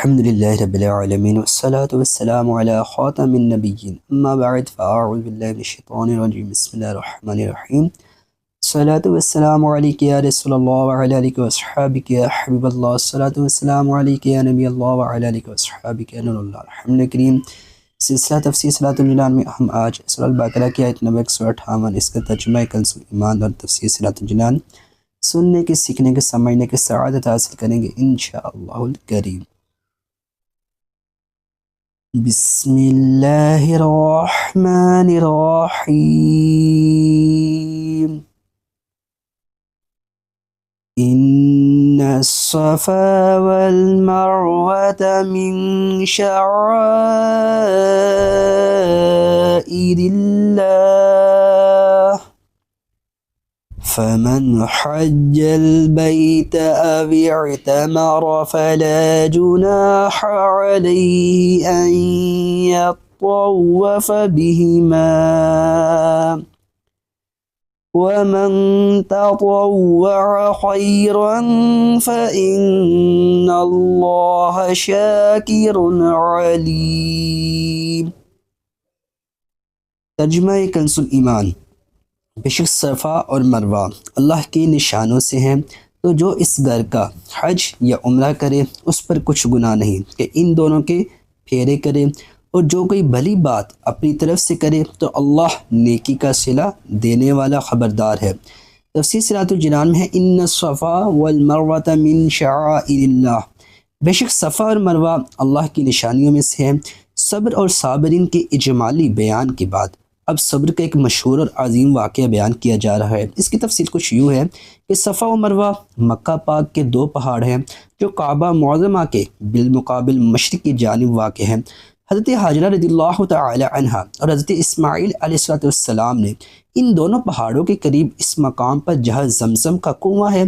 الحمد لله رب العالمين والصلاة والسلام على خاتم النبيين أما بعد فأعوذ بالله من الشيطان الرجيم بسم الله الرحمن الرحيم الصلاة والسلام عليك يا رسول الله وعلى آلك وأصحابك يا حبيب الله الصلاة والسلام عليك يا نبي الله وعلى آلك وأصحابك يا نور الله الحمد الكريم سلسلہ تفسیر صلاۃ الجنان میں ہم آج سورہ البقرہ کی آیت نمبر 158 اس کا ترجمہ کنز ایمان اور تفسیر صلاۃ الجنان سننے کے سیکھنے کے سمجھنے کے سعادت حاصل کریں گے انشاءاللہ الکریم۔ بسم اللہ الرحمن الرحیم ان الصفا والمروة من شعائر اللہ فمن حج البيت أو اعتمر فلا جناح عليه أن يطوف بهما ومن تطوع خيرا فإن الله شاكر عليم۔ ترجمہ کنز ایمان۔ بے شک صفا اور مروہ اللہ کے نشانوں سے ہیں، تو جو اس گھر کا حج یا عمرہ کرے اس پر کچھ گناہ نہیں کہ ان دونوں کے پھیرے کرے، اور جو کوئی بھلی بات اپنی طرف سے کرے تو اللہ نیکی کا صلہ دینے والا خبردار ہے۔ تفسیر صلاۃ الجنان میں ہے ان الصفا والمروۃ من شعائر اللہ، بے شک صفا اور مروہ اللہ کی نشانیوں میں سے ہیں۔ صبر اور صابرین کے اجمالی بیان کے بعد اب صبر کا ایک مشہور اور عظیم واقعہ بیان کیا جا رہا ہے۔ اس کی تفصیل کچھ یوں ہے کہ صفا و مروہ مکہ پاک کے دو پہاڑ ہیں جو کعبہ معظمہ کے بالمقابل مشرق کی جانب واقع ہیں۔ حضرت حاجرہ رضی اللہ تعالی عنہ اور حضرت اسماعیل علیہ السلام نے ان دونوں پہاڑوں کے قریب اس مقام پر جہاں زمزم کا کنواں ہے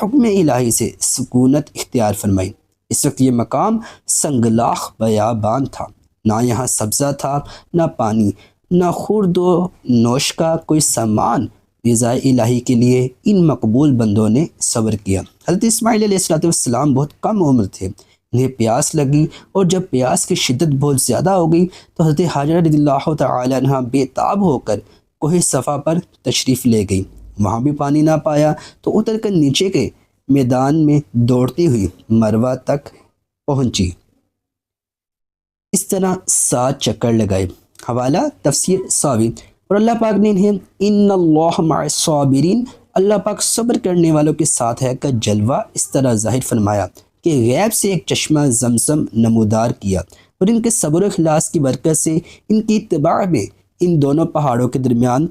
حکم الہی سے سکونت اختیار فرمائی۔ اس وقت یہ مقام سنگلاخ بیابان تھا، نہ یہاں سبزہ تھا نہ پانی نہ خورد و نوش کا کوئی سامان۔ رضا الہی کے لیے ان مقبول بندوں نے صبر کیا۔ حضرت اسماعیل علیہ السلام بہت کم عمر تھے، انہیں پیاس لگی، اور جب پیاس کی شدت بہت زیادہ ہو گئی تو حضرت حاجرہ رضی اللہ تعالی عنہ بے تاب ہو کر کوہ صفا پر تشریف لے گئی۔ وہاں بھی پانی نہ پایا تو اتر کر نیچے کے میدان میں دوڑتی ہوئی مروہ تک پہنچی، اس طرح 7 چکر لگائے۔ حوالہ تفسیر ساوی۔ اور اللہ پاک نے انہیں ان اللہ مع الصابرین، اللہ پاک صبر کرنے والوں کے ساتھ ہے کا جلوہ اس طرح ظاہر فرمایا کہ غیب سے ایک چشمہ زمزم نمودار کیا، اور ان کے صبر و اخلاص کی برکت سے ان کی اتباع میں ان دونوں پہاڑوں کے درمیان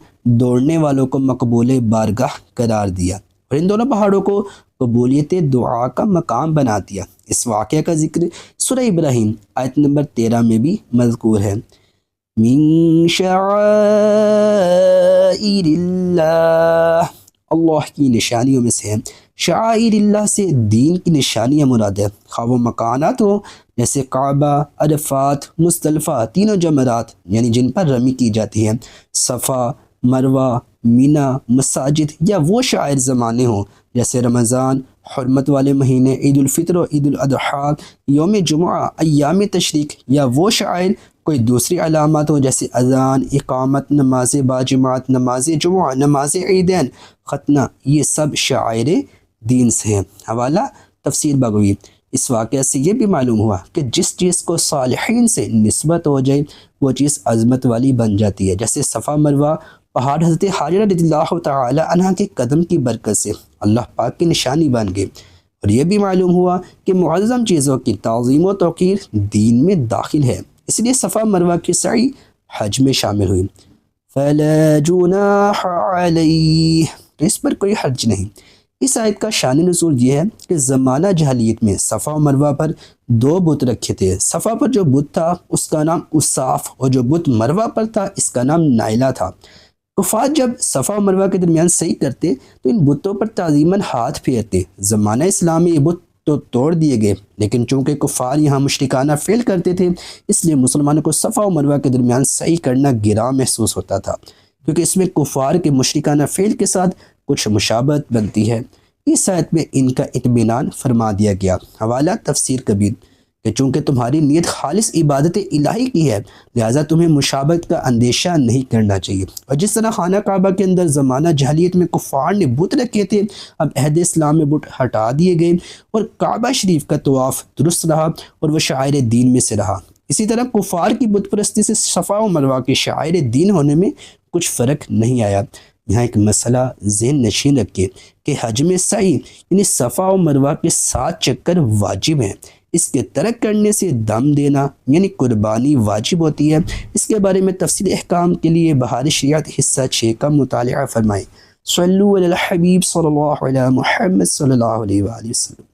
دوڑنے والوں کو مقبول بارگاہ قرار دیا، اور ان دونوں پہاڑوں کو قبولیت دعا کا مقام بنا دیا۔ اس واقعہ کا ذکر سورہ ابراہیم آیت نمبر 13 میں بھی مذکور ہے۔ من شعائر اللہ، اللہ کی نشانیوں میں سے ہیں۔ شعائر اللہ سے دین کی نشانیاں مراد ہے، خواہ وہ مکانات ہوں جیسے کعبہ، عرفات، مزدلفہ، تینوں جمرات یعنی جن پر رمی کی جاتی ہے، صفا، مروہ، مینا، مساجد، یا وہ شعائر زمانے ہوں جیسے رمضان، حرمت والے مہینے، عید الفطر و عید الاضحیٰ، یوم جمعہ، ایام تشریق، یا وہ شعائر کوئی دوسری علامات ہوں جیسے اذان، اقامت، نماز باجماعت، نماز جمعہ، نماز عیدین، ختنہ، یہ سب شعائر دین سے ہیں۔ حوالہ تفسیر بغوی۔ اس واقعہ سے یہ بھی معلوم ہوا کہ جس چیز کو صالحین سے نسبت ہو جائے وہ چیز عظمت والی بن جاتی ہے، جیسے صفا مروہ پہاڑ حضرت حاجرہ رضی اللہ تعالی عنہ کے قدم کی برکت سے اللہ پاک کی نشانی بن گئی۔ اور یہ بھی معلوم ہوا کہ معظم چیزوں کی تعظیم و توقیر دین میں داخل ہے، اس لیے صفا مروہ کی سعی حج میں شامل ہوئی۔ فلا جناح علیہ، تو اس پر کوئی حرج نہیں۔ اس آیت کا شان نزول یہ ہے کہ زمانہ جاہلیت میں صفا و مروہ پر 2 بت رکھے تھے۔ صفا پر جو بت تھا اس کا نام اصاف، اور جو بت مروہ پر تھا اس کا نام نائلہ تھا۔ کفار جب صفا و مروہ کے درمیان صحیح کرتے تو ان بتوں پر تعظیماً ہاتھ پھیرتے۔ زمانہ اسلام میں یہ بت تو توڑ دیے گئے، لیکن چونکہ کفار یہاں مشرکانہ فعل کرتے تھے اس لیے مسلمانوں کو صفا و مروہ کے درمیان صحیح کرنا گراں محسوس ہوتا تھا، کیونکہ اس میں کفار کے مشرکانہ فعل کے ساتھ کچھ مشابہت بنتی ہے۔ اس آیت میں ان کا اطمینان فرما دیا گیا۔ حوالہ تفسیر کبیر۔ کہ چونکہ تمہاری نیت خالص عبادت الہی کی ہے لہٰذا تمہیں مشابہت کا اندیشہ نہیں کرنا چاہیے۔ اور جس طرح خانہ کعبہ کے اندر زمانہ جاہلیت میں کفار نے بت رکھے تھے، اب عہد اسلام میں بت ہٹا دیے گئے اور کعبہ شریف کا طواف درست رہا اور وہ شعائر دین میں سے رہا۔ اسی طرح کفار کی بت پرستی سے صفا و مروہ کے شعائر دین ہونے میں کچھ فرق نہیں آیا۔ یہاں ایک مسئلہ ذہن نشین رکھے کہ حج میں سعی یعنی صفا و مروہ کے 7 چکر واجب ہیں، اس کے ترک کرنے سے دم دینا یعنی قربانی واجب ہوتی ہے۔ اس کے بارے میں تفصیل احکام کے لیے بہار شریعت حصہ 6 کا مطالعہ فرمائیں۔ صلو علی الحبیب صلی اللہ علیہ محمد صلی اللہ علیہ وآلہ وسلم۔